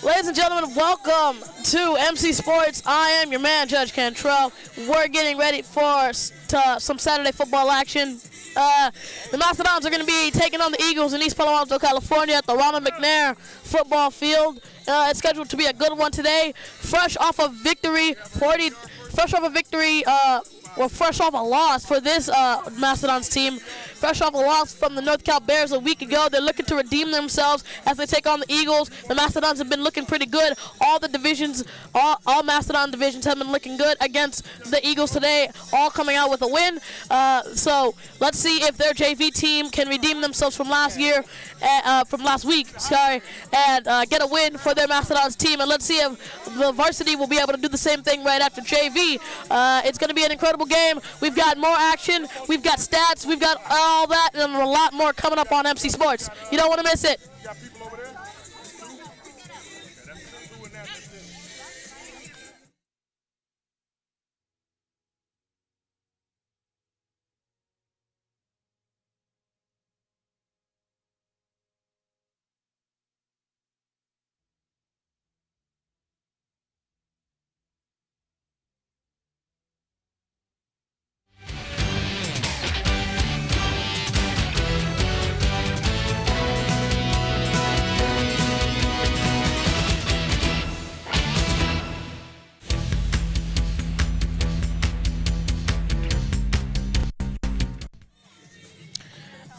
Ladies and gentlemen, welcome to MC Sports. I am your man, Judge Cantrell. We're getting ready for some Saturday football action. The Mastodons are going to be taking on the Eagles in East Palo Alto, California at the Ronald McNair football field. It's scheduled to be a good one today. Fresh off a loss for this Mastodons team. Fresh off a loss from the North Cal Bears a week ago. They're looking to redeem themselves as they take on the Eagles. The Mastodons have been looking pretty good. All the divisions, all Mastodon divisions have been looking good against the Eagles today, all coming out with a win. So let's see if their JV team can redeem themselves from last week, and get a win for their Mastodons team. And let's see if the varsity will be able to do the same thing right after JV. It's going to be an incredible game. We've got more action. We've got stats. We've got all that and a lot more coming up on MC Sports. You don't want to miss it.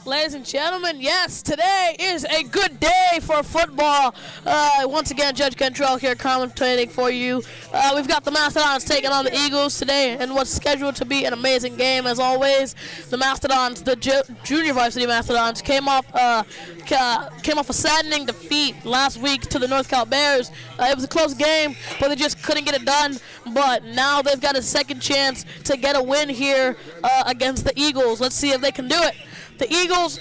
Ladies and gentlemen, yes, today is a good day for football. Once again, Judge Cantrell here commentating for you. We've got the Mastodons taking on the Eagles today in what's scheduled to be an amazing game as always. The Mastodons, the junior varsity Mastodons, came off a saddening defeat last week to the North Cal Bears. It was a close game, but they just couldn't get it done. But now they've got a second chance to get a win here against the Eagles. Let's see if they can do it. The Eagles,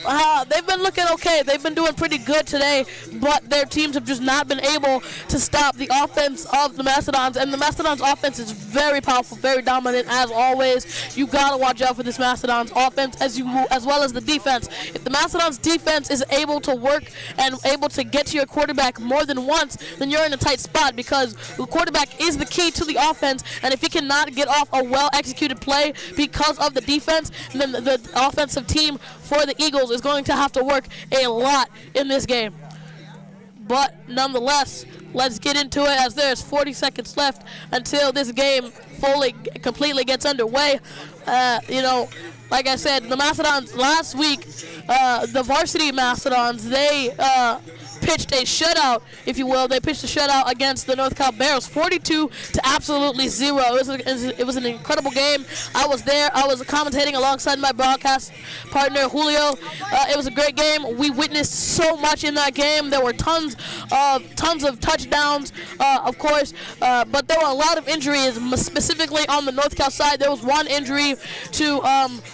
they've been looking okay. They've been doing pretty good today, but their teams have just not been able to stop the offense of the Mastodons. And the Mastodons' offense is very powerful, very dominant as always. You gotta watch out for this Mastodons' offense as well as the defense. If the Mastodons' defense is able to work and able to get to your quarterback more than once, then you're in a tight spot because the quarterback is the key to the offense. And if he cannot get off a well-executed play because of the defense, then the offensive team for the Eagles is going to have to work a lot in this game. But nonetheless, let's get into it as there's 40 seconds left until this game completely gets underway. Like I said, the Mastodons last week, the varsity Mastodons, they pitched a shutout, if you will. They pitched a shutout against the North Cal Bears, 42 to absolutely 0. It was an incredible game. I was there. I was commentating alongside my broadcast partner, Julio. It was a great game. We witnessed so much in that game. There were tons of touchdowns, of course, but there were a lot of injuries, specifically on the North Cal side. There was one injury to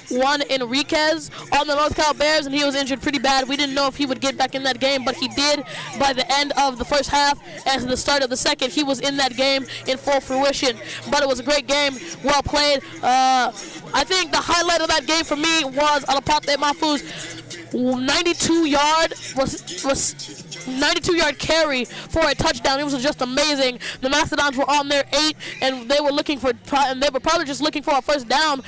one Enriquez on the North Cal Bears, and he was injured pretty bad. We didn't know if he would get back in that game, but he did. By the end of the first half and the start of the second, he was in that game in full fruition. But it was a great game, well played. I think the highlight of that game for me was Alapate Mafu's 92-yard carry for a touchdown. It was just amazing. The Mastodons were on their 8, and they were probably just looking for a first down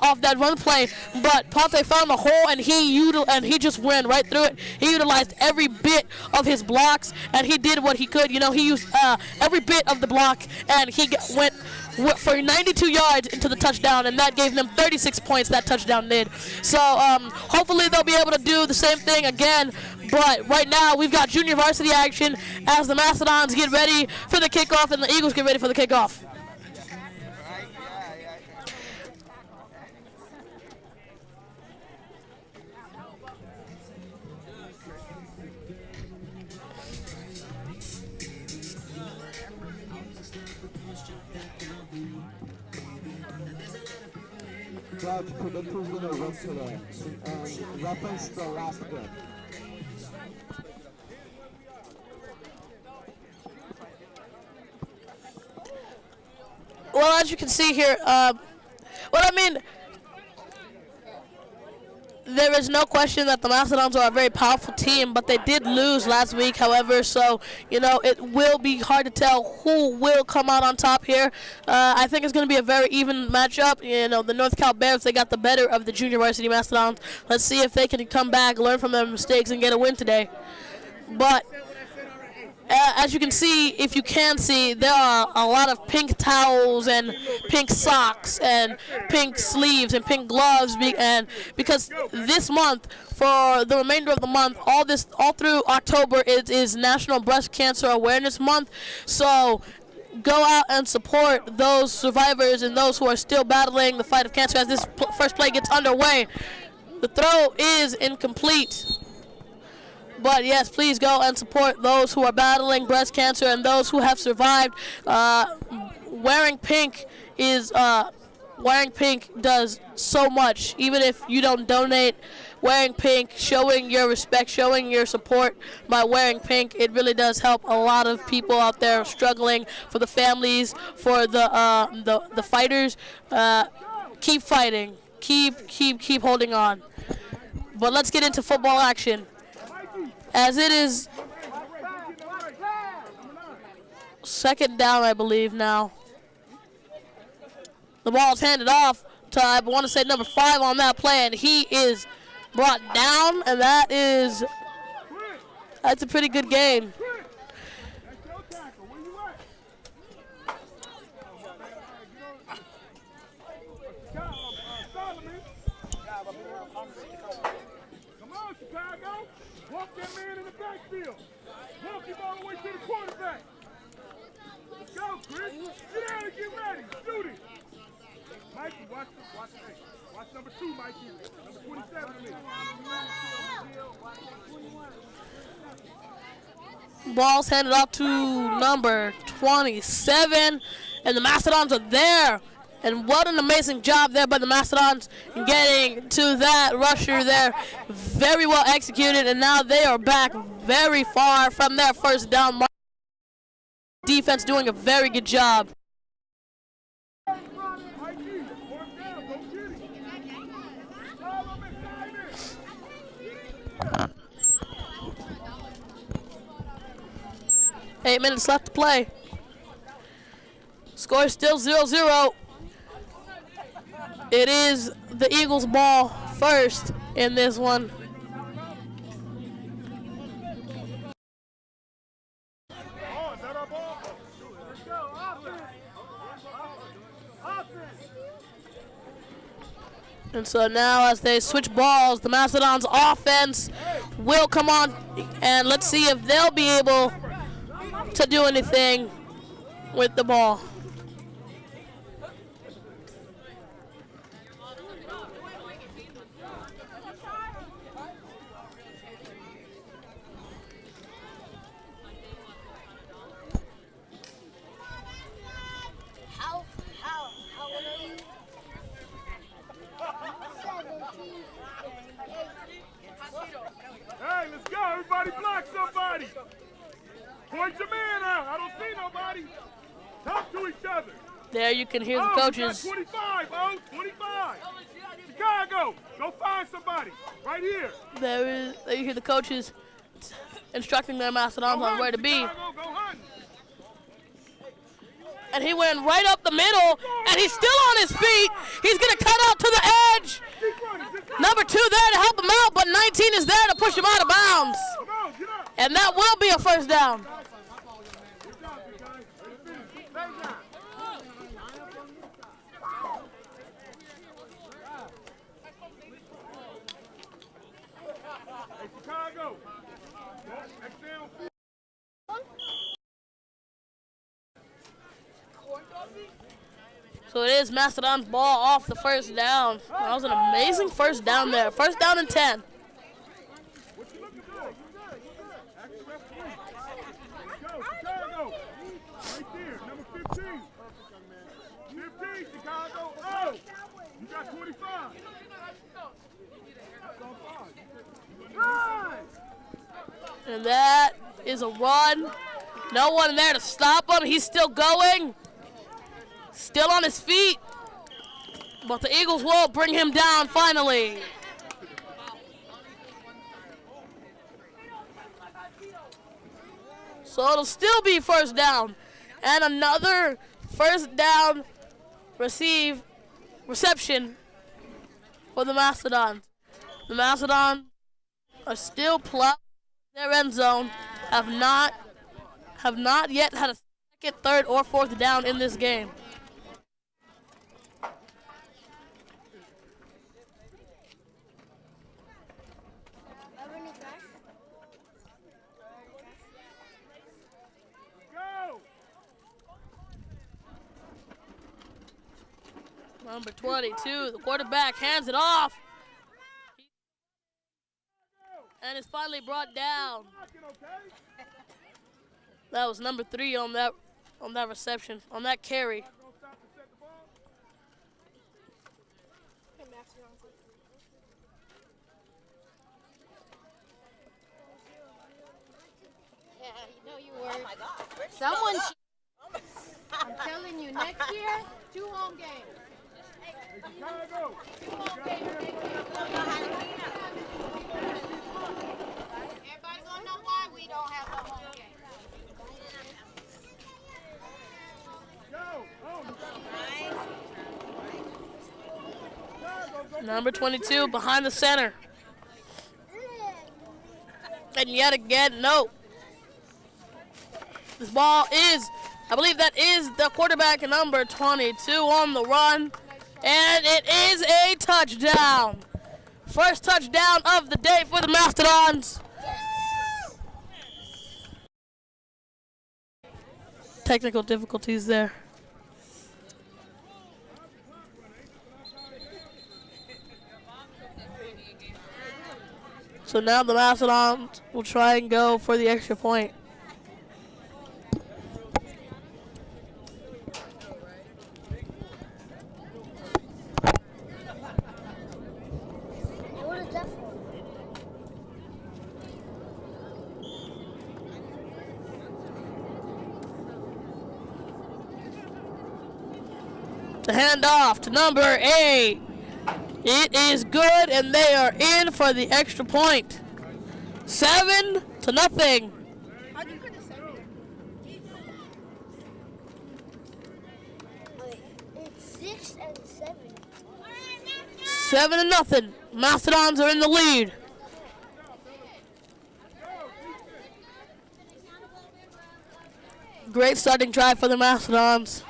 off that run play. But Pate found the hole, and he just ran right through it. He utilized every bit of his blocks, and he did what he could. He used every bit of the block, and he went for 92 yards into the touchdown, and that gave them 36 points. That touchdown did. So hopefully they'll be able to do the same thing again. But right now we've got junior varsity action as the Mastodons get ready for the kickoff and the Eagles get ready for the kickoff. Judge, predict who's going to win today, and reference the last game. Well, as you can see here, there is no question that the Mastodons are a very powerful team, but they did lose last week, however, so, you know, it will be hard to tell who will come out on top here. I think it's going to be a very even matchup. You know, the North Cal Bears, they got the better of the Junior Varsity Mastodons. Let's see if they can come back, learn from their mistakes, and get a win today. But as you can see, if you can see, there are a lot of pink towels and pink socks and pink sleeves and pink gloves, and because this month, for the remainder of the month, all through October, it is National Breast Cancer Awareness Month. So go out and support those survivors and those who are still battling the fight of cancer as this first play gets underway. The throw is incomplete. But yes, please go and support those who are battling breast cancer and those who have survived. Wearing pink does so much. Even if you don't donate, wearing pink, showing your respect, showing your support by wearing pink, it really does help a lot of people out there struggling, for the families, for the fighters. Keep fighting. Keep holding on. But let's get into football action, as it is second down, I believe now. The ball is handed off to, I want to say, number 5 on that play, and he is brought down, and that's a pretty good game. Walk that man in the backfield. Walk him all the way to the quarterback. Let's go, Chris. Get out and get ready. Shoot it. Mikey, watch number 2, Mikey. Number 27. Ball's handed off to number 27, and the Mastodons are there. And what an amazing job there by the Mastodons in getting to that rusher there. Very well executed, and now they are back very far from their first down. Defense doing a very good job. Eight minutes left to play. Score is still 0-0. It is the Eagles' ball first in this one. And so now, as they switch balls, the Mastodons' offense will come on, and let's see if they'll be able to do anything with the ball. Hey, let's go. Everybody block somebody. Point your man out. I don't see nobody. Talk to each other. There you can hear the coaches. 25, 25. Chicago, go find somebody. Right here. There you hear the coaches instructing their Mastodons on where to be. Chicago, go hunt. And he went right up the middle, and he's still on his feet. He's going to cut out to the edge. Number 2 there to help him out, but 19 is there to push him out of bounds. And that will be a first down. Hey, Chicago. So it is Mastodon's ball off the first down. That was an amazing first down there. First down and 10. Chicago. Right there, number 15. 15, Chicago. Oh, you got 25. And that is a run. No one there to stop him. He's still going. Still on his feet. But the Eagles will bring him down finally. So it'll still be first down. And another first down reception for the Mastodons. The Mastodons are still plowing their end zone, have not yet had a second, third, or fourth down in this game. Number 22, the quarterback hands it off. And it's finally brought down. That was number 3 on that reception, on that carry. Yeah, you know you were. Oh my God. Someone. I'm telling you, next year, 2 home games. Chicago. 2 home games next year. Everybody wanna know why we don't have no home games. Number 22 behind the center. And yet again, no. This ball is, I believe that is the quarterback number 22 on the run. And it is a touchdown. First touchdown of the day for the Mastodons. Technical difficulties there. So now the Mastodons will try and go for the extra point. The handoff to number 8. It is good, and they are in for the extra point. 7-0. How'd you put the 7? It's 6 and 7. 7-0. Mastodons are in the lead. Great starting drive for the Mastodons.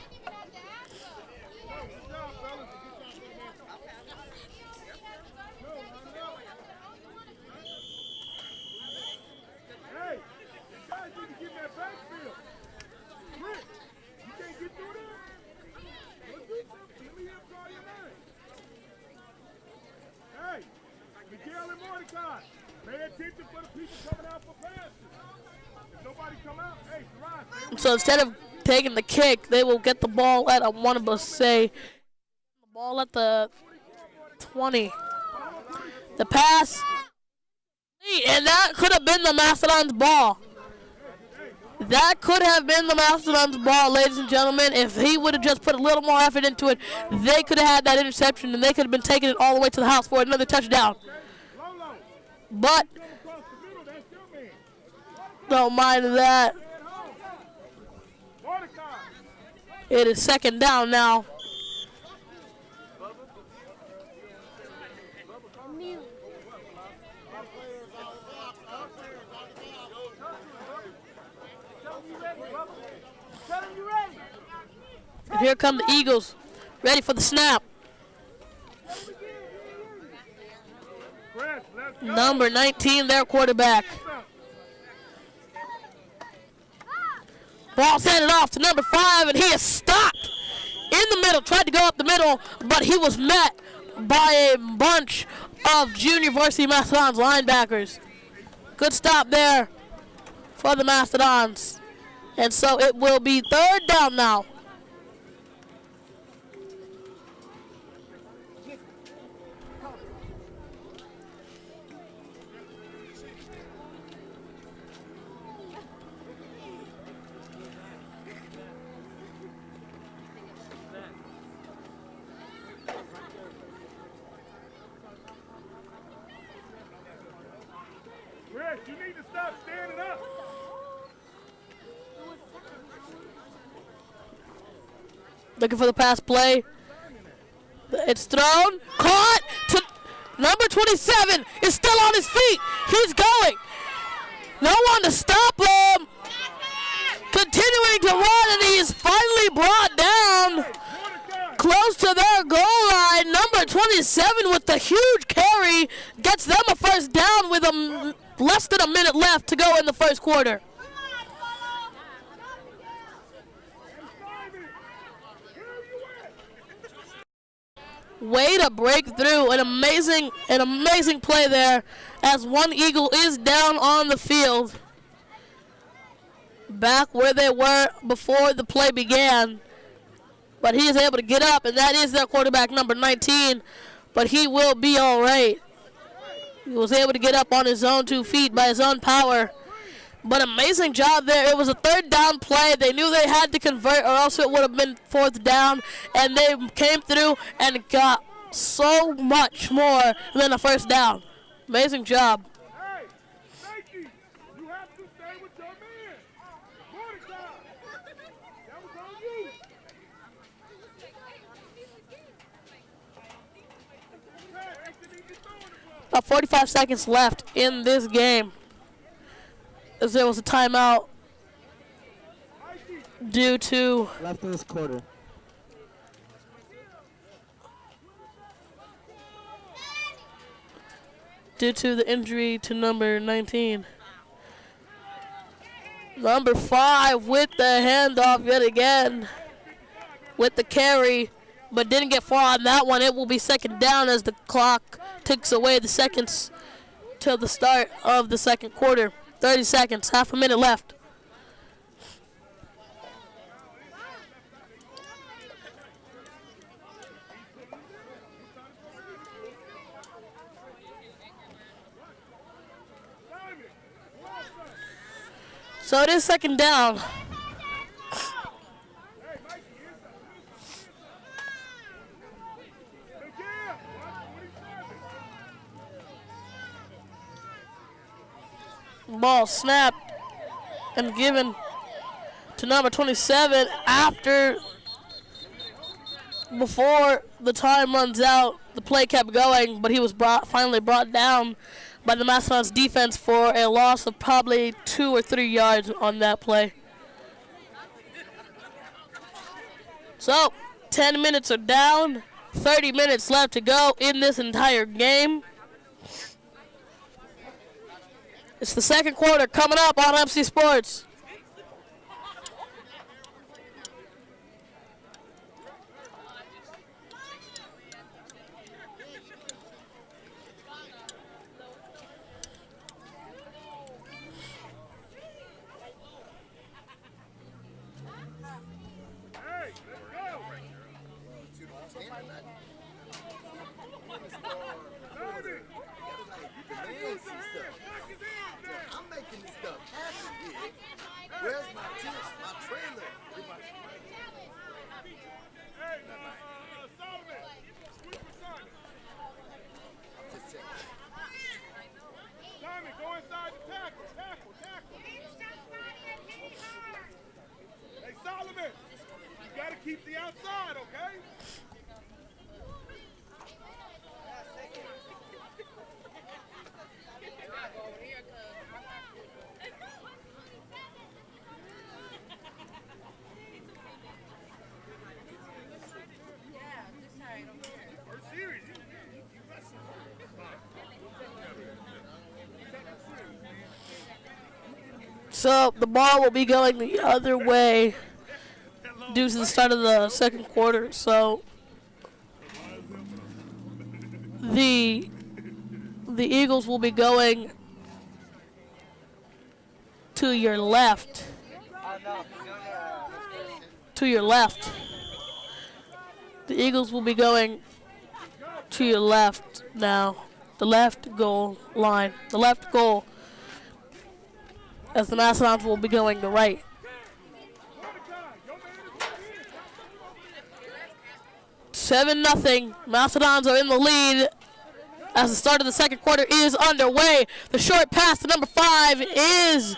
So instead of taking the kick, they will get the ball at, I want to say, the ball at the 20. The pass, and that could have been the Mastodons' ball. That could have been the Mastodons' ball, ladies and gentlemen. If he would have just put a little more effort into it, they could have had that interception, and they could have been taking it all the way to the house for another touchdown. But don't mind that. It is second down now. And here come the Eagles, ready for the snap. Number 19, their quarterback. Ball's handed off to number 5, and he is stopped in the middle. Tried to go up the middle, but he was met by a bunch of junior varsity Mastodons linebackers. Good stop there for the Mastodons. And so it will be third down now. You need to stop standing up. Looking for the pass play. It's thrown. Caught to number 27. Is still on his feet. He's going. No one to stop him. Continuing to run, and he is finally brought down close to their goal line. Number 27 with the huge carry gets them a first down with less than a minute left to go in the first quarter. Way to break through. An amazing play there as one Eagle is down on the field. Back where they were before the play began. But he is able to get up, and that is their quarterback, number 19. But he will be all right. He was able to get up on his own 2 feet by his own power. But amazing job there. It was a third down play. They knew they had to convert or else it would have been fourth down. And they came through and got so much more than a first down. Amazing job. Hey, Nike, you have to stay with your man. Mordecai, that was on you. About 45 seconds left in this game, as there was a timeout due to Left in this quarter. the injury to number 19. Number 5 with the handoff yet again with the carry, but didn't get far on that one. It will be second down as the clock ticks away the seconds till the start of the second quarter. 30 seconds, half a minute left. So it is second down. Ball snapped and given to number 27 before the time runs out. The play kept going, but he was finally brought down by the Mastodons defense for a loss of probably 2 or 3 yards on that play. So 10 minutes are down, 30 minutes left to go in this entire game. It's the second quarter coming up on MC Sports. Keep the outside, okay? So the ball will be going the other way due to the start of the second quarter. So the Eagles will be going to your left. To your left. The Eagles will be going to your left now. The left goal line. The left goal. As the Mastodons will be going to right. 7-0. Mastodons are in the lead as the start of the second quarter is underway. The short pass to number 5 is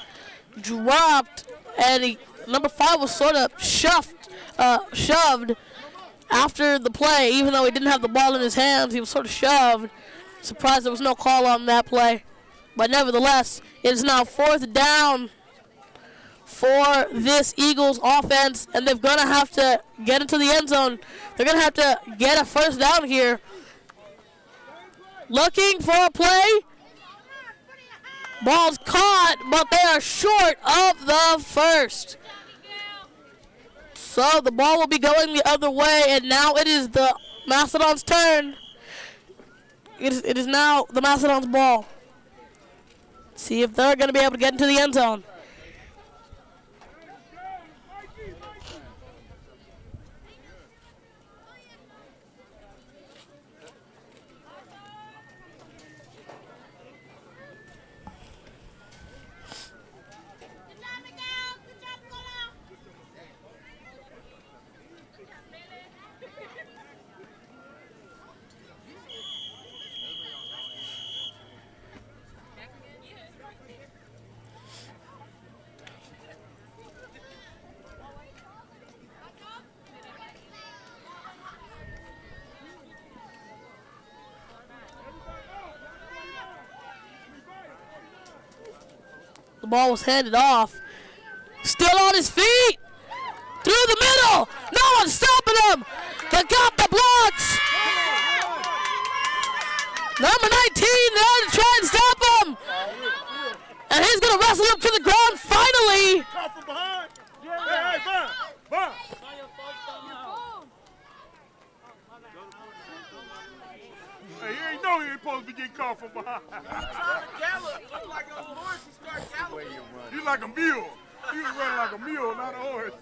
dropped, and number 5 was sort of shoved after the play, even though he didn't have the ball in his hands, he was sort of shoved. Surprised there was no call on that play. But nevertheless, it is now 4th down for this Eagles offense, and they're going to have to get into the end zone. They're going to have to get a 1st down here. Looking for a play. Ball's caught, but they are short of the 1st. So the ball will be going the other way, and now it is the Mastodons' turn. It is now the Mastodons' ball. See if they're going to be able to get into the end zone. The ball was handed off. Still on his feet. Through the middle. No one's stopping him. They got the blocks. Number 19 there to try and stop him. And he's going to wrestle him to the ground finally. Caught from behind. Hey, Bond. Hey, you ain't know he ain't supposed to be getting caught from behind. I'm like a horse, he started galloping. You like a mule. He was running like a mule, not a horse.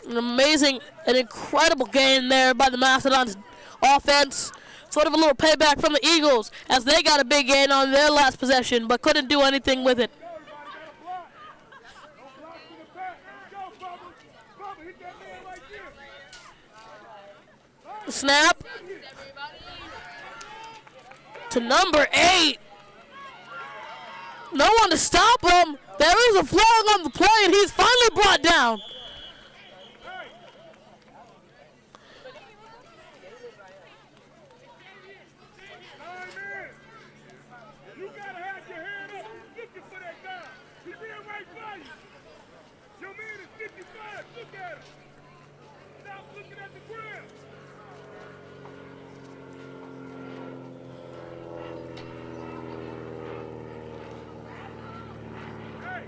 An amazing, an incredible game there by the Mastodons offense. Sort of a little payback from the Eagles as they got a big gain on their last possession, but couldn't do anything with it. Snap to number 8. No one to stop him. There is a flag on the play, and he's finally brought down. You gotta have your hand up looking for that guy. He's being right by you. Your man is 55. Look at him. Stop looking at the ground. Hey.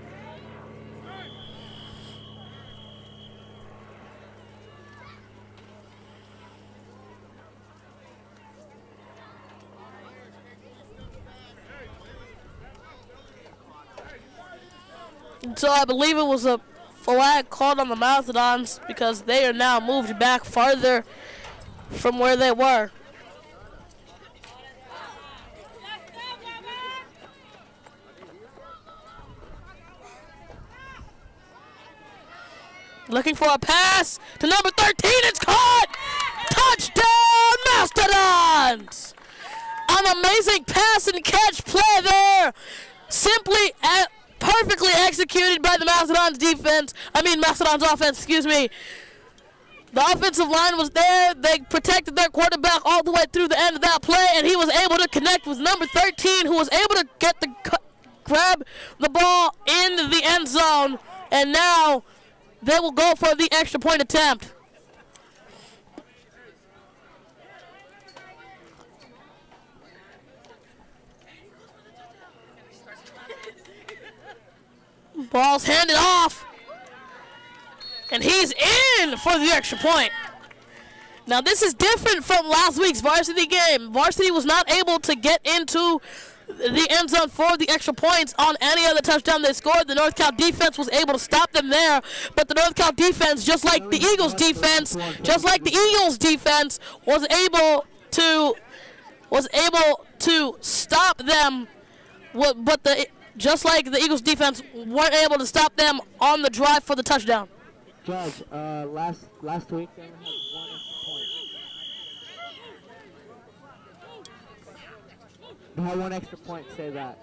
So I believe it was a flag called on the Mastodons because they are now moved back farther from where they were. Looking for a pass to number 13. It's caught! Touchdown, Mastodons! An amazing pass and catch play there. Simply perfectly executed by the Mastodons offense, excuse me. The offensive line was there. They protected their quarterback all the way through the end of that play, and he was able to connect with number 13, who was able to get grab the ball in the end zone, and now they will go for the extra point attempt. Ball's handed off, and he's in for the extra point. Now this is different from last week's varsity game. Varsity was not able to get into the end zone for the extra points on any other touchdown they scored. The North Cal defense was able to stop them there, but the North Cal defense, just like the Eagles defense, was able to stop them. But just like the Eagles defense weren't able to stop them on the drive for the touchdown. Judge, last week they only had one extra point. They had one extra point, say that.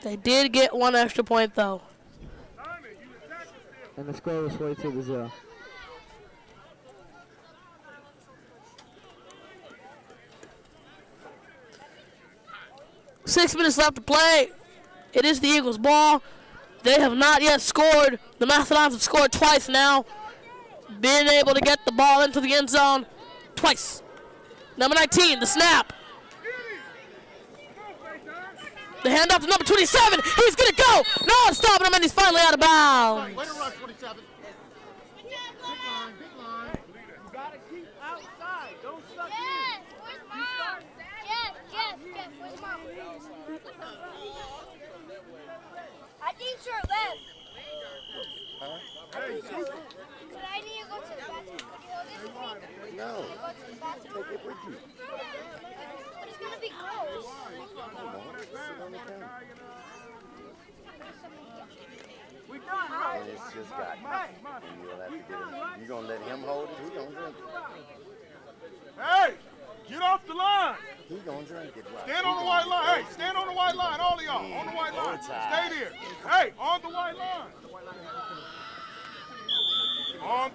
They did get one extra point, though. And the score was 42-0. 6 minutes left to play. It is the Eagles' ball. They have not yet scored. The Mastodons have scored twice now. Being able to get the ball into the end zone twice. Number 19, the snap. The handoff to number 27. He's going to go. No one's stopping him, and he's finally out of bounds. Way to run, 27. Big line, big line. You got to keep outside. Don't suck in. Where's mom? Yes, where's mom? I think sure left. Hey, shoot. But I need to go to the bathroom. Could you hold this with me? No, Go to the bathroom. take it with you. But it's going to be gross. Sit on the counter. We done, right? And it's just got you. And you'll have to get him. You gonna let him hold it? He gonna drink it. Hey, get off the line. He gonna drink it. Right? Stand on the white line. Hey, stand on the white line, all of y'all. On the white line. Stay there. Hey, on the white line.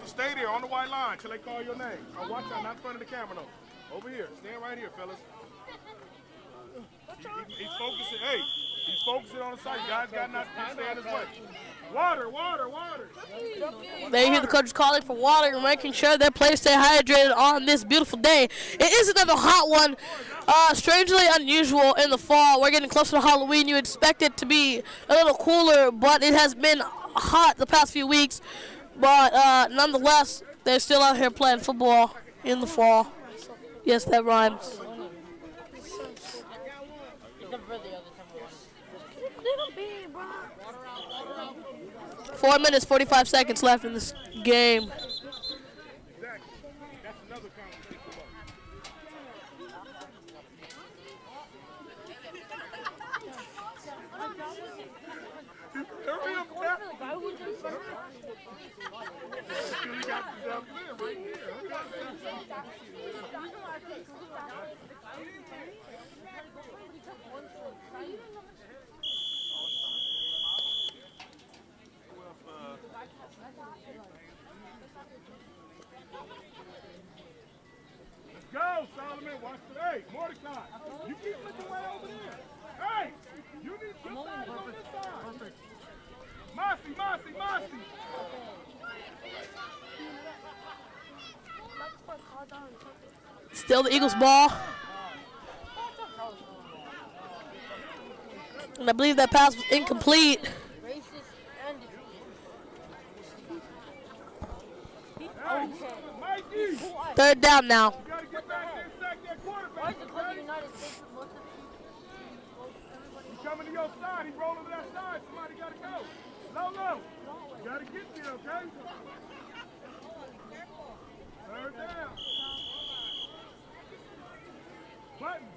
Stay there on the white line till they call your name. Oh, watch out, not in front of the camera though. Over here. Stand right here, fellas. He's focusing. Hey, he's focusing on the side. You guys got not to stay in his way. Water. There you hear the coaches calling for water and making sure their players stay hydrated on this beautiful day. It is another hot one. Strangely unusual in the fall. We're getting closer to Halloween. You expect it to be a little cooler, but it has been hot the past few weeks. But nonetheless, they're still out here playing football in the fall. Yes, that rhymes. 4 minutes, 45 seconds left in this game. Go, Solomon. Watch the hey, Mordecai. You keep looking way over there. Hey, you need your side on this side. Mossy. Still the Eagles ball. And I believe that pass was incomplete. Mikey, Third down now. you gotta get back there and sack that quarterback. He's coming to your side. He's rolling to that side. Somebody gotta go. Low. You gotta get there, okay? Third down. Button.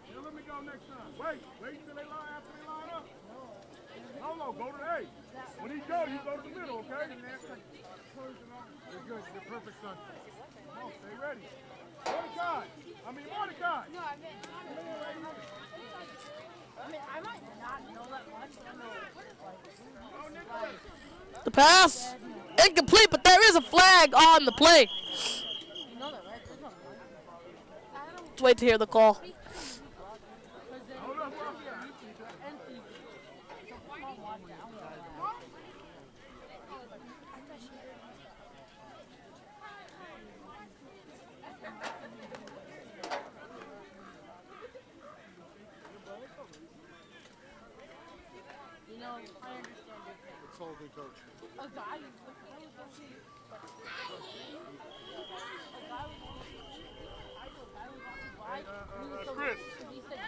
Here, let me go next time. Wait till they line after they line up. Low, go to the A. When he go, you go to the middle, okay? They're good. They're perfect, son. Come on, stay ready. Mordecai. No, I might not know that much, but I know The pass incomplete, but there is a flag on the play. you know that, right? Let's wait to hear the call. Hold up. It's all good, coach. Chris. He said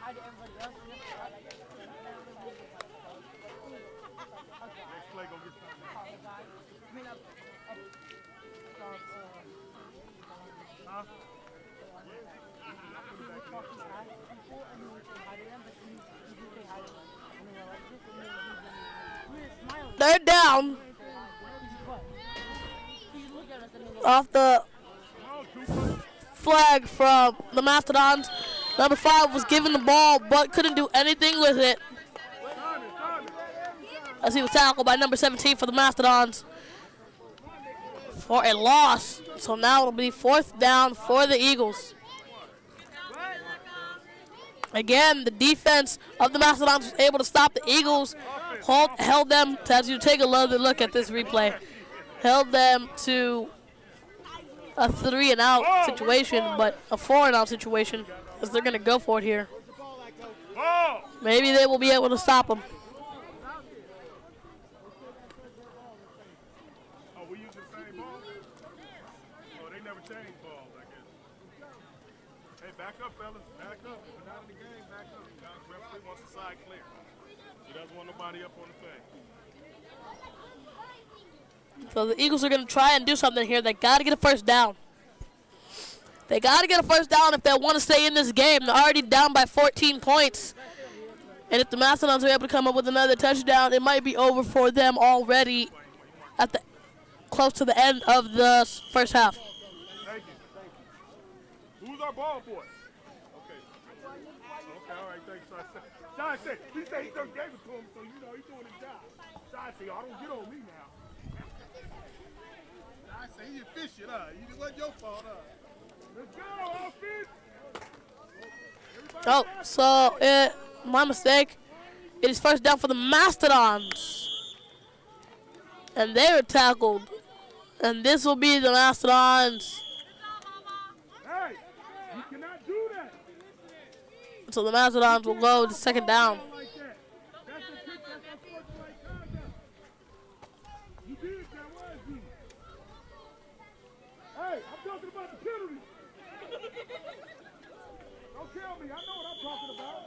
hi to everybody else. Next play gonna get started. Huh? Third down. Off the flag from the Mastodons. Number 5 was given the ball, but couldn't do anything with it, as he was tackled by number 17 for the Mastodons for a loss. So now it'll be 4th down for the Eagles. Again, the defense of the Mastodons was able to stop the Eagles, held them, as you take another look at this replay, held them to a 3-and-out situation, but a 4-and-out situation, as they're going to go for it here. Maybe they will be able to stop them. Oh, we use the same ball? Oh, they never change balls, I guess. Hey, back up, fellas. Back up. We're not in the game. Back up. The referee wants the side clear. He doesn't want nobody up on the thing. So the Eagles are going to try and do something here. They got to get a first down. They got to get a first down if they want to stay in this game. They're already down by 14 points. And if the Mastodons are able to come up with another touchdown, it might be over for them already at the close to the end of the first half. Thank you. Who's our ball boy? Okay. Okay, all right, thanks. John said, he done gave it to him, so you know he's doing his job. John said, y'all don't get on me now. John said, he efficient, huh? It wasn't your fault, huh? Let's go, offense! Oh, so my mistake. It is first down for the Mastodons. And they were tackled. And this will be the Mastodons. Hey, you cannot do that. So the Mastodons will go to second down. Like that. That's a kick, that's unsportsmanlike conduct. You did that, was you? Hey, I'm talking about the penalty. Don't tell me, I know what I'm talking about.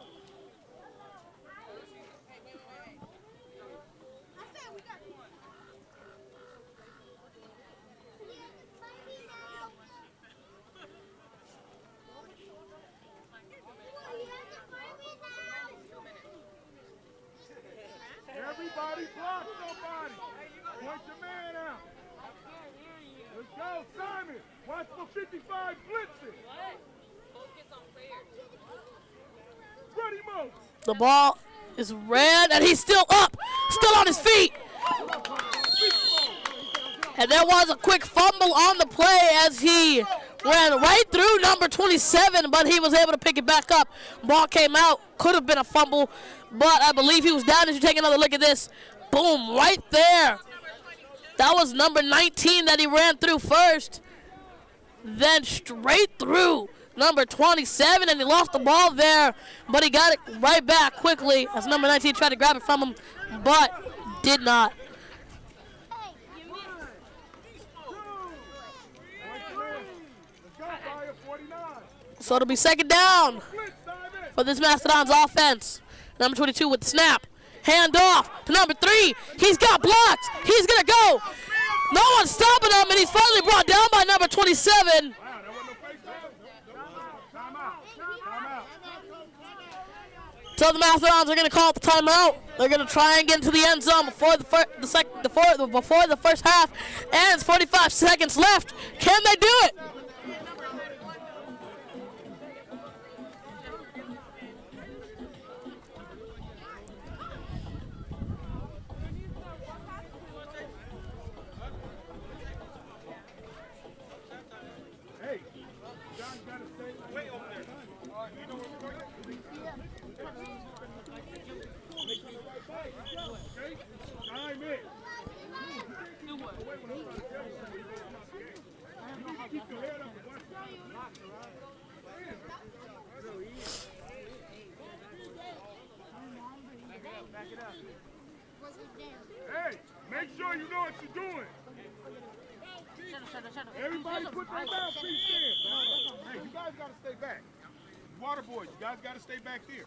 Everybody block somebody. Point your man out. Let's go, Simon. Watch for 55 blitzing. Ready, Mo. The ball is red, and he's still up, still on his feet. And there was a quick fumble on the play as he ran right through number 27, but he was able to pick it back up. Ball came out, could have been a fumble, but I believe he was down. As you take another look at this, boom, right there. That was number 19 that he ran through first, then straight through number 27, and he lost the ball there, but he got it right back quickly as number 19 tried to grab it from him, but did not. So it'll be second down for this Mastodons offense. Number 22 with the snap. Hand off to number 3. He's got blocks. He's going to go. No one's stopping him, and he's finally brought down by number 27. So the Mastodons are going to call the timeout. They're going to try and get into the end zone before the first half ends. 45 seconds left. Can they do it? Hey, make sure you know what you're doing. Everybody put their mouthpiece in. Hey, you guys got to stay back. Water boys, you guys got to stay back there.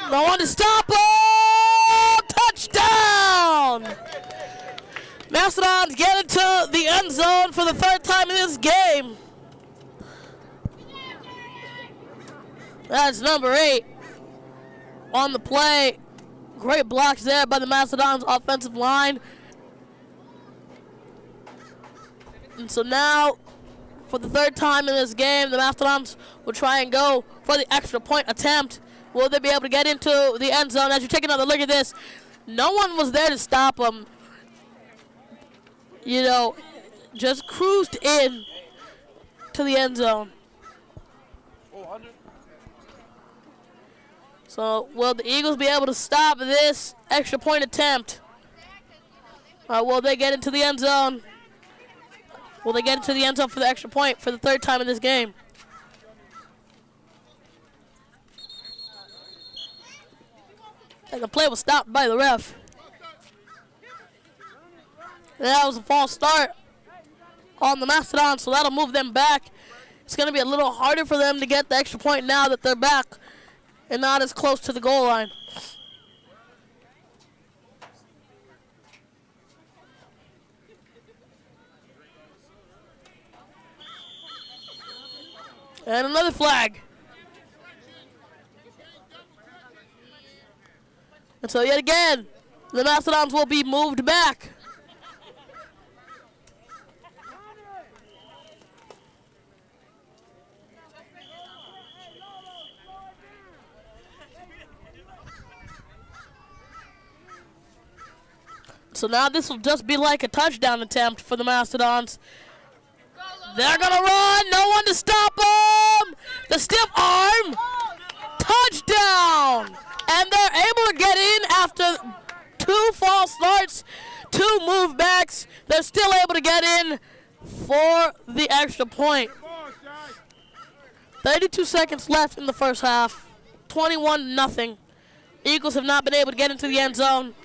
No one to stop him! Touchdown! Mastodons get into the end zone for the third time in this game. That's number 8. on the play. Great blocks there by the Mastodons offensive line. And so now, for the third time in this game, the Mastodons will try and go for the extra point attempt. Will they be able to get into the end zone? As you take another look at this, no one was there to stop them. You know, just cruised in to the end zone. So will the Eagles be able to stop this extra point attempt? Will they get into the end zone? Will they get into the end zone for the extra point for the third time in this game? And the play was stopped by the ref. And that was a false start on the Mastodons, so that'll move them back. It's going to be a little harder for them to get the extra point now that they're back and not as close to the goal line. And another flag. And so yet again, the Mastodons will be moved back. So now this will just be like a touchdown attempt for the Mastodons. They're going to run. No one to stop them. The stiff arm. Touchdown. And they're able to get in after 2 false starts, 2 movebacks. They're still able to get in for the extra point. 32 seconds left in the first half. 21-0. Eagles have not been able to get into the end zone.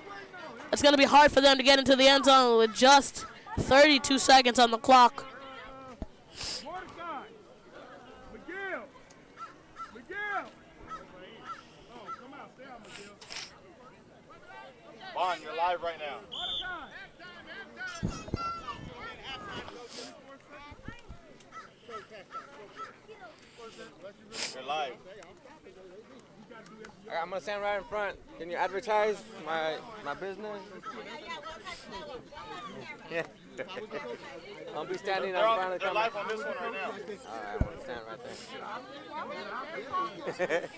It's going to be hard for them to get into the end zone with just 32 seconds on the clock. Vaughn, you're live right now. You're live. I'm gonna stand right in front. Can you advertise my business? Yeah. I'll be standing in front of the They're camera. live on this one right now. Alright, I'm gonna stand right there.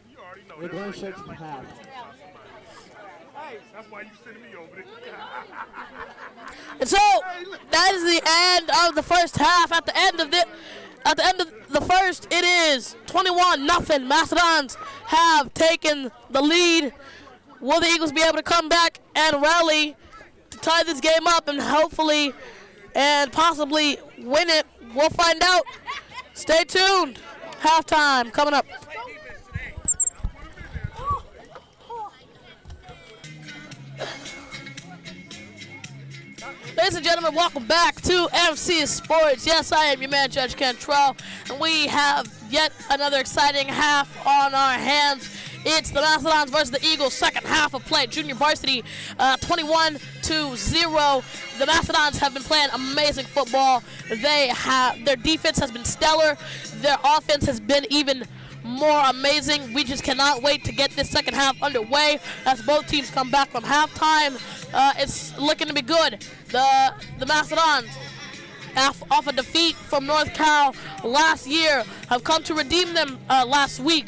You already know We're that. going straight to the half. That's why you sending me over there. And so that is the end of the first half. At the end of the first, it is 21-0. Mastodons have taken the lead. Will the Eagles be able to come back and rally to tie this game up and hopefully and possibly win it? We'll find out. Stay tuned. Halftime coming up. Ladies and gentlemen, welcome back to MC Sports. Yes, I am your man, Judge Cantrell, and we have yet another exciting half on our hands. It's the Mastodons versus the Eagles, second half of play. Junior varsity, 21-0. The Mastodons have been playing amazing football. Their defense has been stellar. Their offense has been even more amazing. We just cannot wait to get this second half underway as both teams come back from halftime. It's looking to be good. The Mastodons, off a defeat from North Cal last year, have come to redeem them last week.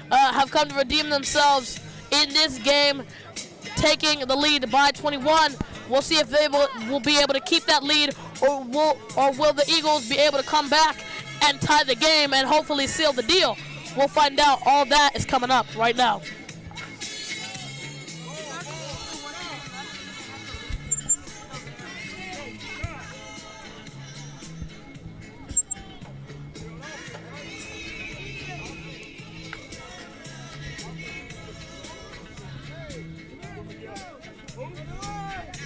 Have come to redeem themselves in this game, taking the lead by 21. We'll see if they will be able to keep that lead, or will the Eagles be able to come back and tie the game and hopefully seal the deal. We'll find out. All that is coming up right now.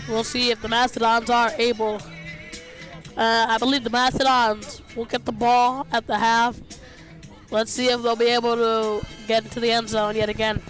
We'll see if the Mastodons are able. I believe the Mastodons will get the ball at the half. Let's see if they'll be able to get into the end zone yet again.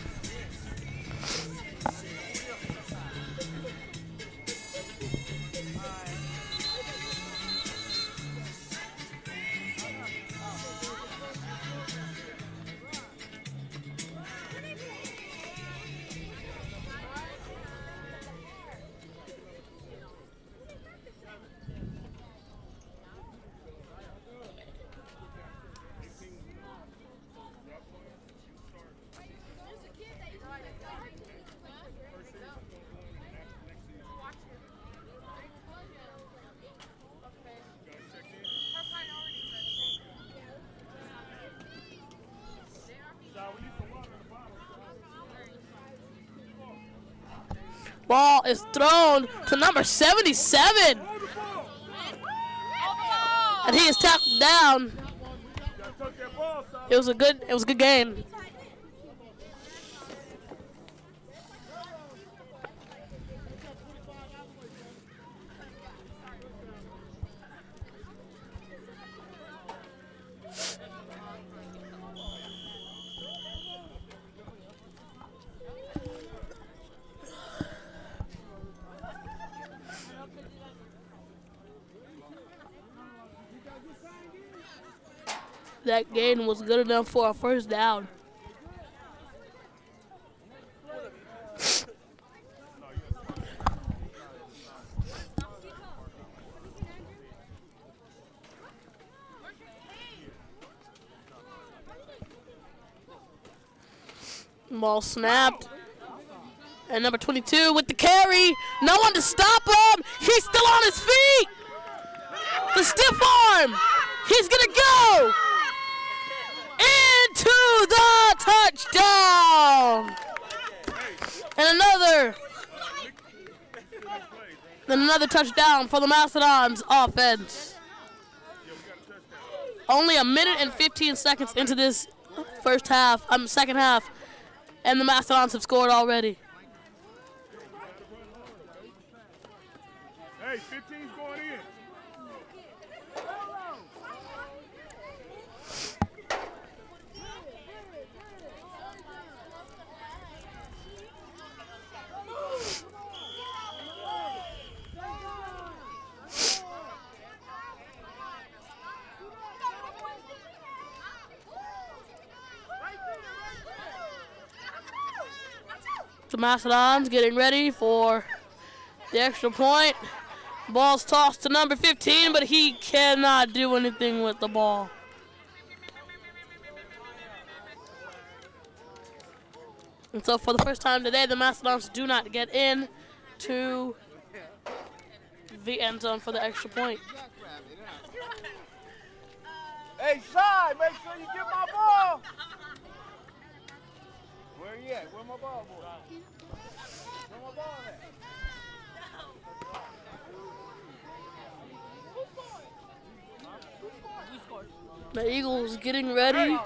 ball is thrown to number 77. And he is tackled down. It was a good game. That gain was good enough for a first down. Ball snapped. And number 22 with the carry. No one to stop him. He's still on his feet. The stiff arm. He's going to go into the touchdown. And another touchdown for the Mastodons offense. Only a minute and 15 seconds into this second half, and the Mastodons have scored already. Hey, 15's going in. The Mastodons getting ready for the extra point. Ball's tossed to number 15, but he cannot do anything with the ball. And so for the first time today, the Mastodons do not get in to the end zone for the extra point. Hey, Shy, make sure you get my ball. Where you at? Where my ball, boy? Where my ball at? The Eagles getting ready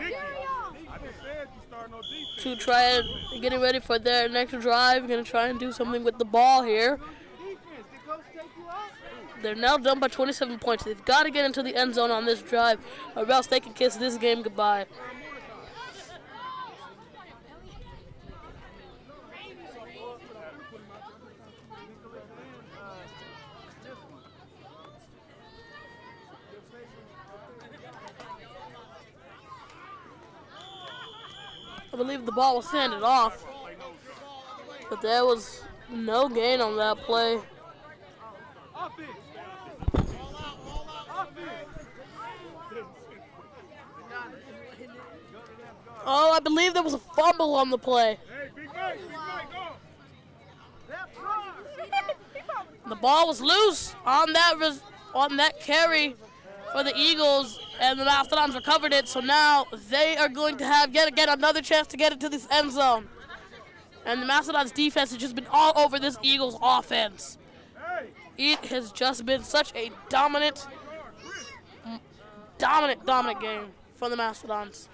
to try and getting ready for their next drive. Going to try and do something with the ball here. They're now done by 27 points. They've got to get into the end zone on this drive, or else they can kiss this game goodbye. I believe the ball was handed off, but there was no gain on that play. Oh, I believe there was a fumble on the play. The ball was loose on that carry for the Eagles, and the Mastodons recovered it, so now they are going to have yet again another chance to get into this end zone. And the Mastodons defense has just been all over this Eagles offense. It has just been such a dominant game for the Mastodons.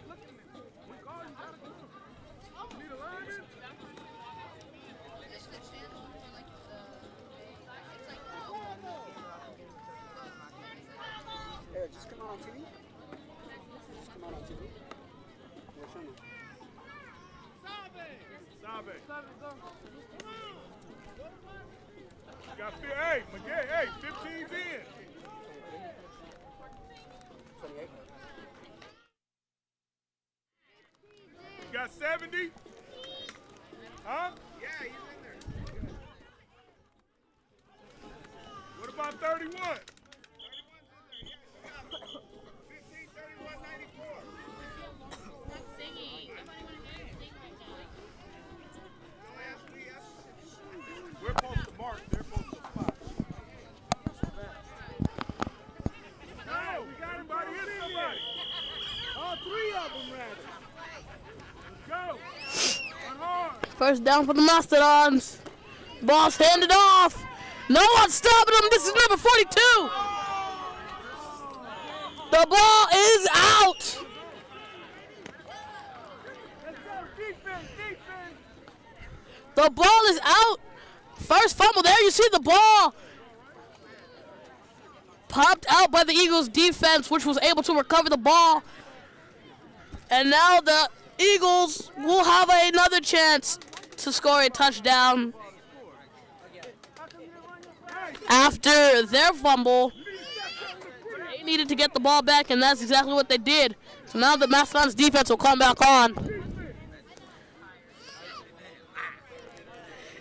Look Hey, Miguel, hey, 15's in. You got 70? Huh? Yeah, he's in there. What about 31? 31's in there, yes. 15, 31, 94. Stop singing. Nobody want to hear you sing right now. We're supposed to mark, they're supposed to spot. No, we got everybody hit somebody. All three of them rather. Go. Run hard. First down for the Mastodons. Ball's handed off. No one's stopping them. This is number 42. The ball is out. Let's go, defense, defense. The ball is out. First fumble there. You see the ball popped out by the Eagles defense, which was able to recover the ball. And now the Eagles will have another chance to score a touchdown after their fumble. They needed to get the ball back, and that's exactly what they did. So now the Mastodons defense will come back on.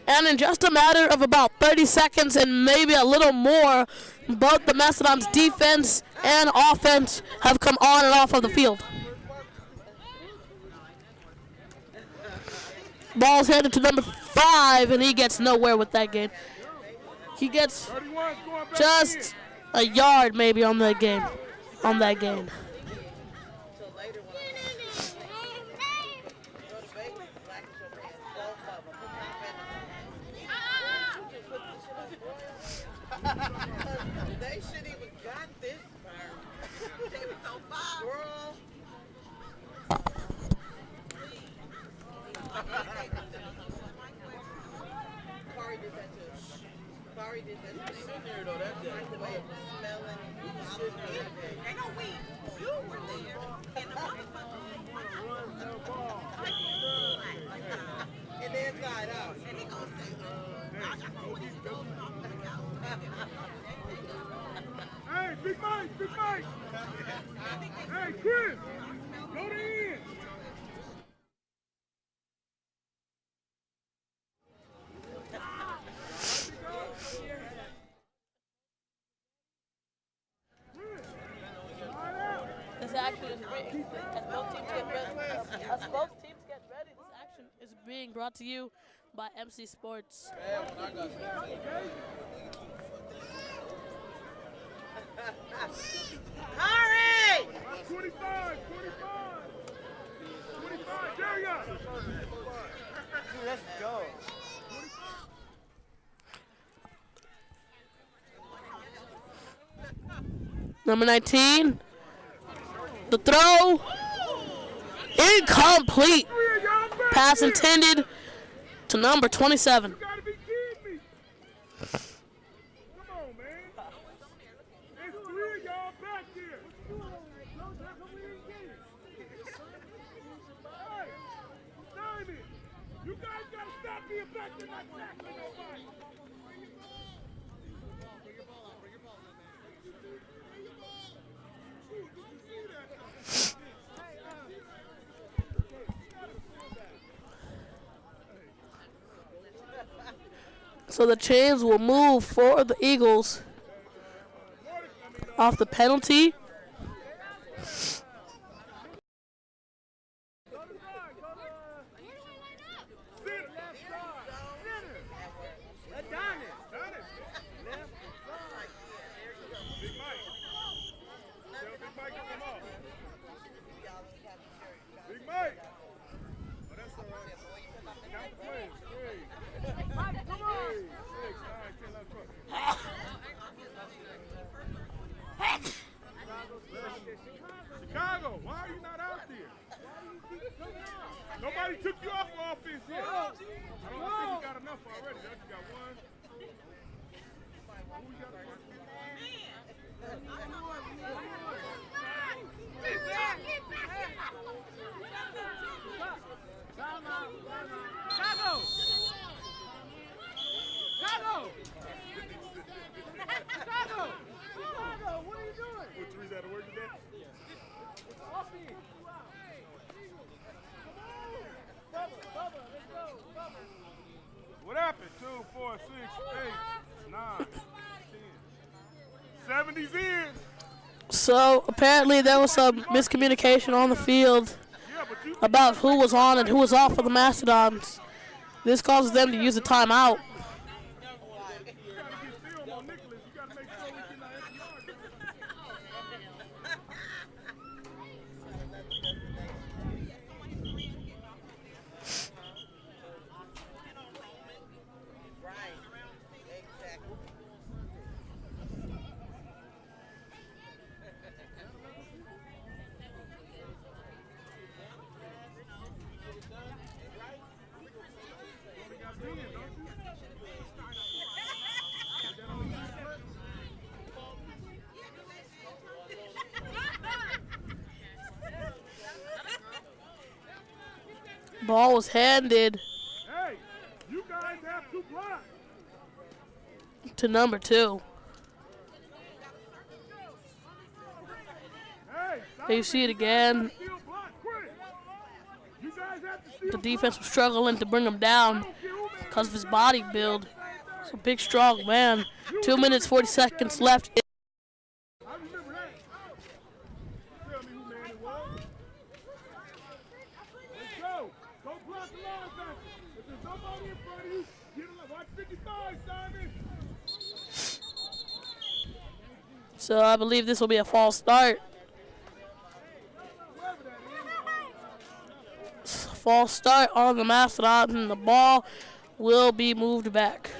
And in just a matter of about 30 seconds and maybe a little more, both the Mastodons defense and offense have come on and off of the field. Ball's headed to number 5, and he gets nowhere with that game. He gets just a yard maybe on that game. They shouldn't even got this far. They were so far. Girl. Barry did that too. Barry did that too. Sitting there though, that day. Microwave smelling. Ain't no weed. You were there. And the and then inside out. And he gonna say, I got no weed. Hey, Big Mike, Big Mike. Hey, Chris, go to end. This action is being, as both teams get ready, this action is being brought to you by MC Sports. Hurry! 25, 25. 25, there you go. Let's go. Number 19, the throw, incomplete. Pass intended to number 27. You gotta be kidding me. Come on, man. There's 3 of y'all back there. Hey, Simon, you guys gotta stop being back there not tackling nobody. So the chains will move for the Eagles off the penalty. Big Mike. Oh, that's all right. Count the players. Mike, come on. 6, 9, 10, 11, 12. What happened? 2, 4, 6, 8, 9, 10. 70's in. So apparently there was some miscommunication on the field about who was on and who was off for the Mastodons. This causes them to use a timeout. Ball was handed Hey, you guys have to block. to number 2. Hey, There you see it again. steal block quick. You guys have to steal The defense was struggling to bring him down because of his body build. He's a big, strong man. 2 minutes, 40 seconds left. I remember that. Tell me who man it was. Let's go. Go block the linebacker. If there's somebody in front of you, get him up. Watch 55, Simon. So I believe this will be a false start. Whoever that is. False start on the Mastodons, and the ball will be moved back.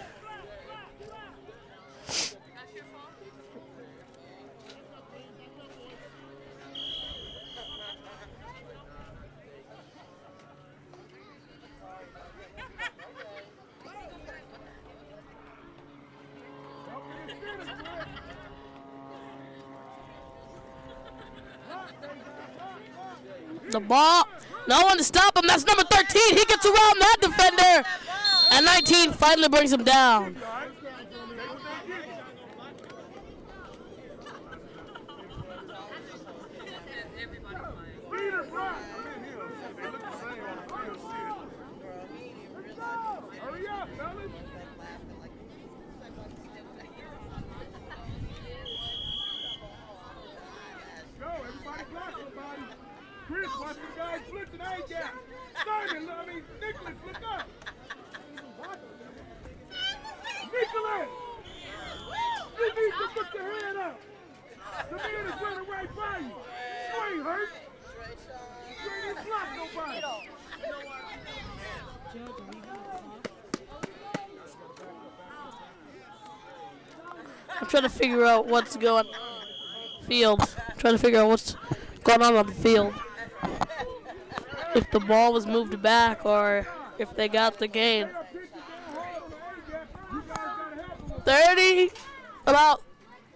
The ball, no one to stop him. That's number 13. He gets around that defender. And 19 finally brings him down. Peter, block. I'm in here. They look the same on the field. Shit. Hurry up, fellas. Go, everybody block somebody. Chris, watch the guys blitzing A-gap. Simon, I mean, Nicholas, look up. Nicholas! You need to put your hand up. The man is running right by you. You ain't hurt. You ain't even blocked nobody. I'm trying to figure out what's going field. Trying to figure out what's going on the field. If the ball was moved back or if they got the gain. 30, about,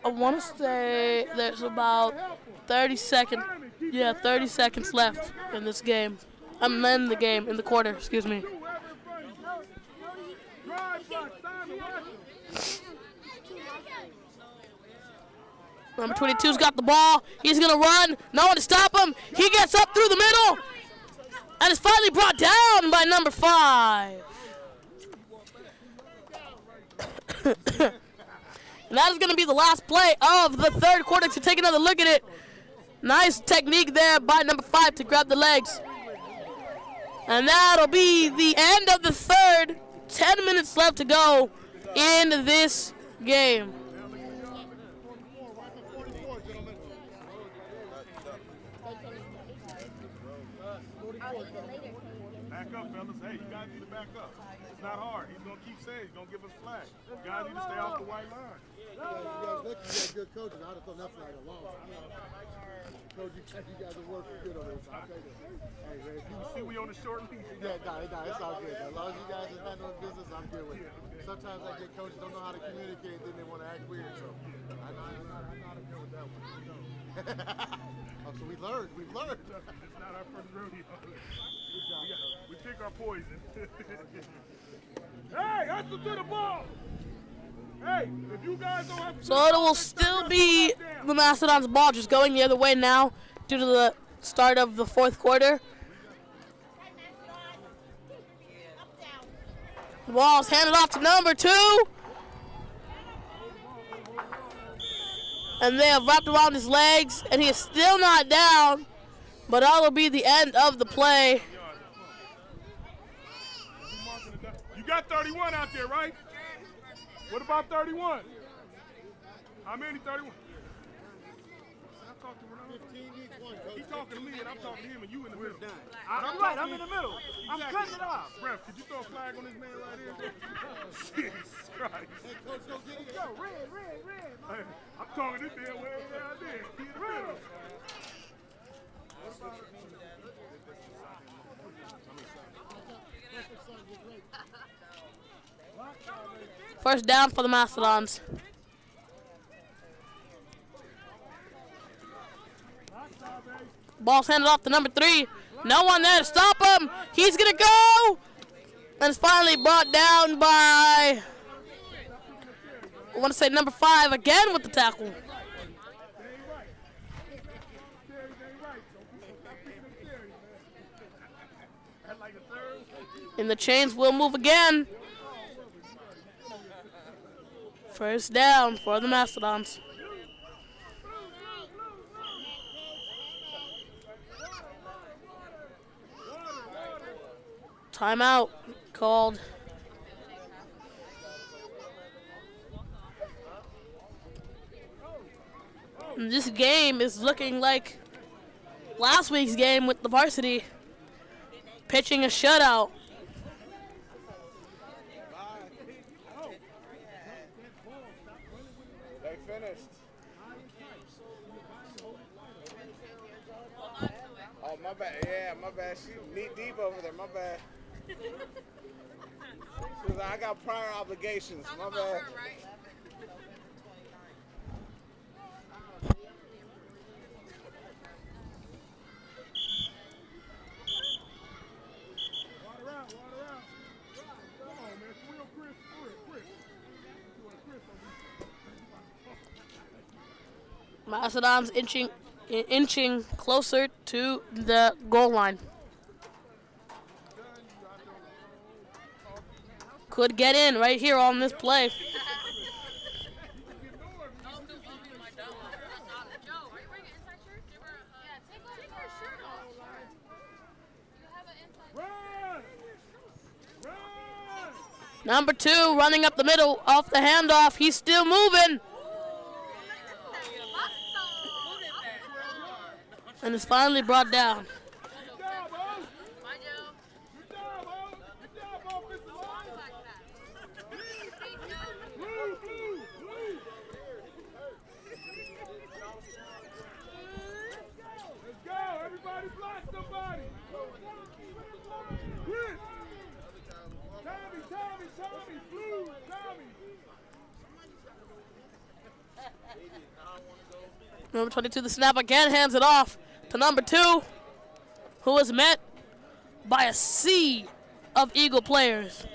I want to say there's about 30 seconds. Yeah, 30 seconds left in this game. I'm in the game, in the quarter, excuse me. Number 22's got the ball. He's going to run. No one to stop him. He gets up through the middle. And is finally brought down by number 5. And that is going to be the last play of the third quarter. To take another look at it. Nice technique there by number 5 to grab the legs. And that'll be the end of the third. 10 minutes left to go in this game. Back up, fellas. Hey, you guys need to back up. It's not hard. He's going to keep saying he's going to give us flash. You guys need to stay off the white line. You guys lucky you got good coaches. I'd have thrown that flag a long time. Coach, you guys are working good on this. I'll tell you. Hey, man, if You see we on the short leash. yeah, it's all good. As long as you guys are handling business, I'm good with it. Sometimes I get coaches don't know how to communicate, then they want to act weird. So I know how to deal with that one. Oh, so we've learned. It's not our first rodeo. We pick our poison. Hey, hustle to the ball. Hey, if you guys don't have to. So it will still be the Mastodons' ball, just going the other way now due to the start of the fourth quarter. The ball's handed off to number 2. And they have wrapped around his legs, and he is still not down. But that'll be the end of the play. You got 31 out there, right? What about 31? How many 31? He's talking to me and I'm talking to him and you in the middle. I'm right, I'm in the middle. I'm cutting it off. Ref, could you throw a flag on this man right here? Jesus Christ. Let's go, red. Hey, I'm talking this damn way over there. I did. He in the middle. First down for the Mastodons. Ball's handed off to number 3. No one there to stop him. He's going to go. And it's finally brought down by, I want to say number 5 again with the tackle. And the chains will move again. First down for the Mastodons. Timeout called. And this game is looking like last week's game with the varsity pitching a shutout. They finished. Oh, my bad. Yeah, my bad. She knee deep over there. My bad. She was like, I got prior obligations. My bad. Water out. Come on, man. It's real Chris. Mastodons inching closer to the goal line. Could get in right here on this play. Number 2 running up the middle off the handoff. He's still moving. And it's finally brought down. Number 22, the snap again, hands it off to number 2, who is met by a sea of Eagle players.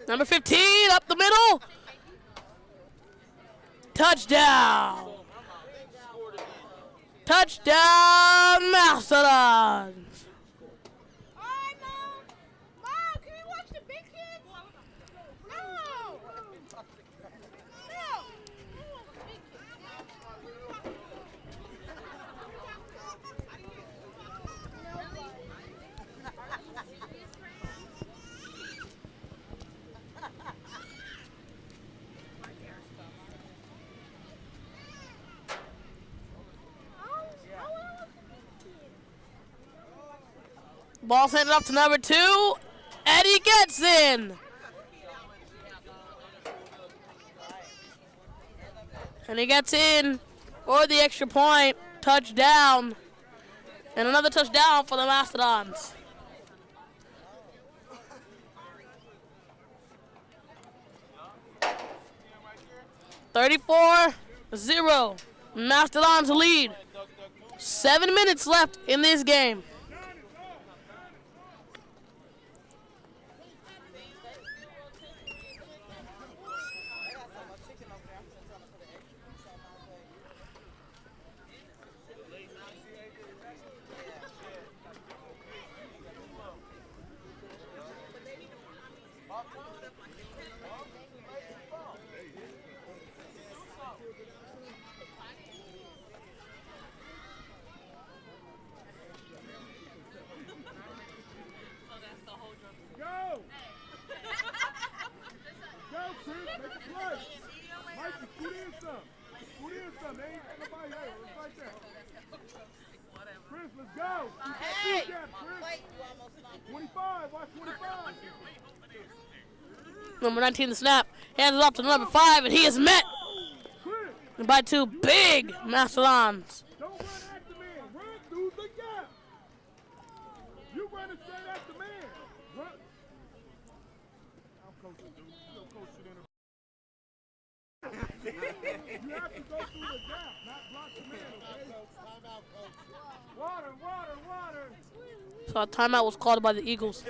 Number 15 up the middle. Touchdown. Touchdown, Mastodons. Mom, can we watch the big kids? No. Ball's handed off to number 2, and he gets in. And he gets in for the extra point. Touchdown. And another touchdown for the Mastodons. (34-0). Mastodons lead. 7 minutes left in this game. Let's go. Hey, wait, 25, watch 25. Number 19, the snap. Hands it off to number 5, and he is met by 2 big Mastodons. Don't run at the man. Run through the gap. You running straight at the man. Run. I'm coaching, dude. You don't coach it in a... You have to go through the gap, not block the man, okay? Water, water, water. So a timeout was called by the Eagles.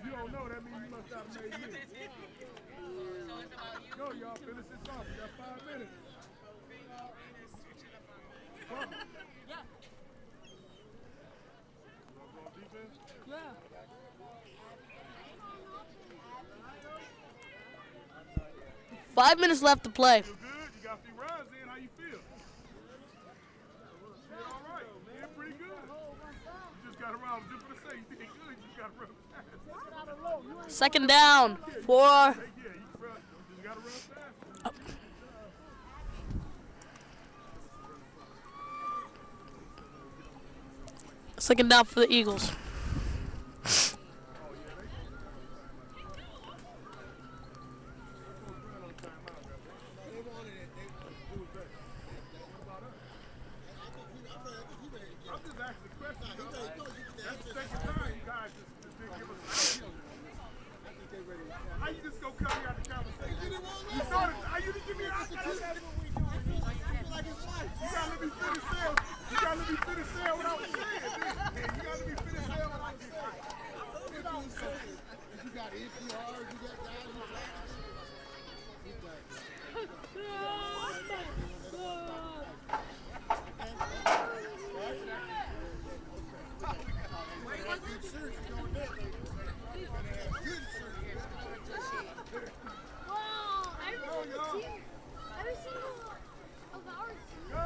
You don't know, that means you must have made me. Go, y'all, finish this off. We got 5 minutes. Come on. Yeah. You want to go on defense? Yeah. Five minutes left to play. Feel good? You got a few runs in. How you feel? Feel all right. Feel pretty good. You just got to run. Just for the sake, you did good. You just got to run fast. Second down for Yeah, you just got to run fast. second down for the Eagles. How you just gonna cut me out the conversation? You saw it. How you didn't give me an answer? That's what we do. You gotta let me finish saying. You gotta let me finish saying what I was saying. You gotta let me finish saying what I was saying. You got NPRs, you got guys who Every single of ours. Go.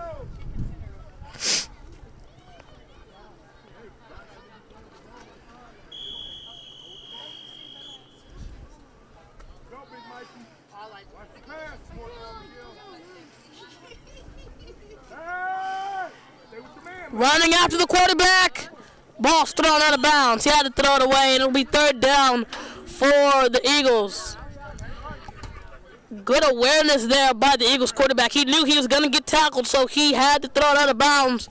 Go, Big Mikey. Watch the pass. Hey! Stay with the man. Running after the quarterback. Ball's thrown out of bounds. He had to throw it away, and it'll be third down for the Eagles. Good awareness there by the Eagles quarterback. He knew he was going to get tackled, so he had to throw it out of bounds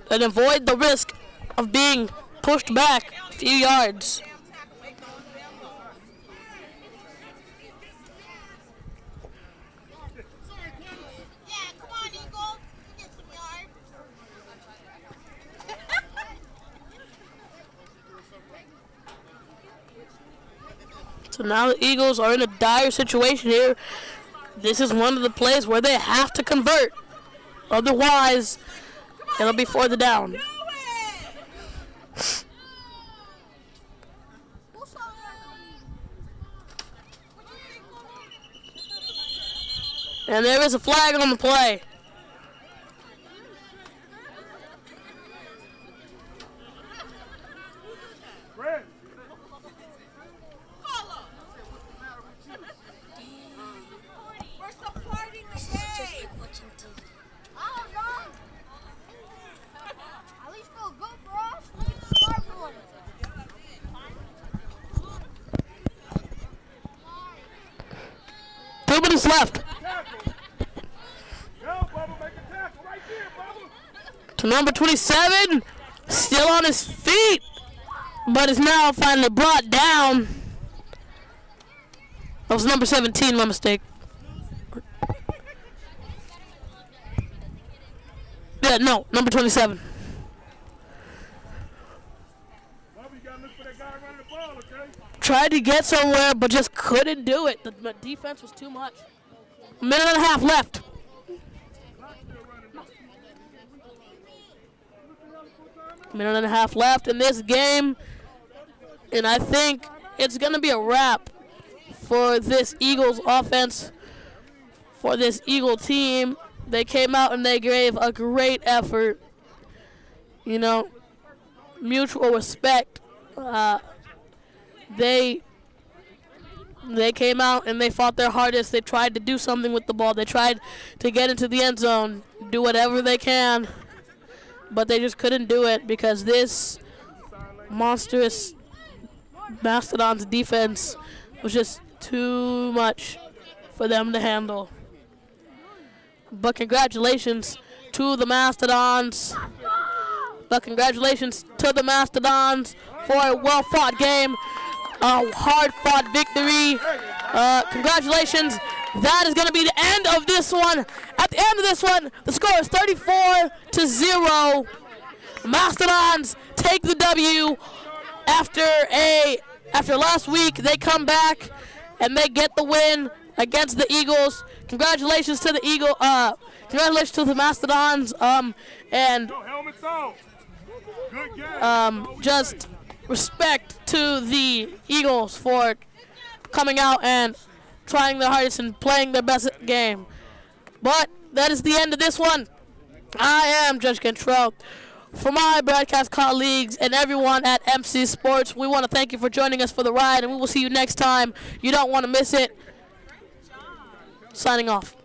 and avoid the risk of being pushed back a few yards. Yeah, come on, Eagles. Get some yards. So now the Eagles are in a dire situation here. This is one of the plays where they have to convert. Otherwise, it'll be fourth down. And there is a flag on the play. Fred. We're supporting the game. At least feel good for us. Look at the scoreboard. 2 minutes left. Tackle. Yo, Bubba, make a tackle right there, Bubba. To number 27, still on his feet, but is now finally brought down. That was number 17, my mistake. Yeah, no, number 27. Bubba, you gotta look for that guy running the ball, okay? Tried to get somewhere, but just couldn't do it. The defense was too much. A minute and a half left. Minute and a half left in this game, and I think it's going to be a wrap for this Eagles offense, for this Eagle team. They came out and they gave a great effort. You know, mutual respect. They came out and they fought their hardest. They tried to do something with the ball. They tried to get into the end zone, do whatever they can, but they just couldn't do it because this monstrous Mastodons defense was just too much for them to handle. But congratulations to the Mastodons. But congratulations to the Mastodons for a well-fought game, a hard-fought victory. Congratulations. That is going to be the end of this one. At the end of this one, the score is 34-0. Mastodons take the W. After last week, they come back and they get the win against the Eagles. Congratulations to the congratulations to the Mastodons. And Helmets off. Good game. just respect to the Eagles for coming out and trying their hardest and playing their best game. But that is the end of this one. I am Judge Cantrell. For my broadcast colleagues and everyone at MC Sports, we want to thank you for joining us for the ride, and we will see you next time. You don't want to miss it. Signing off.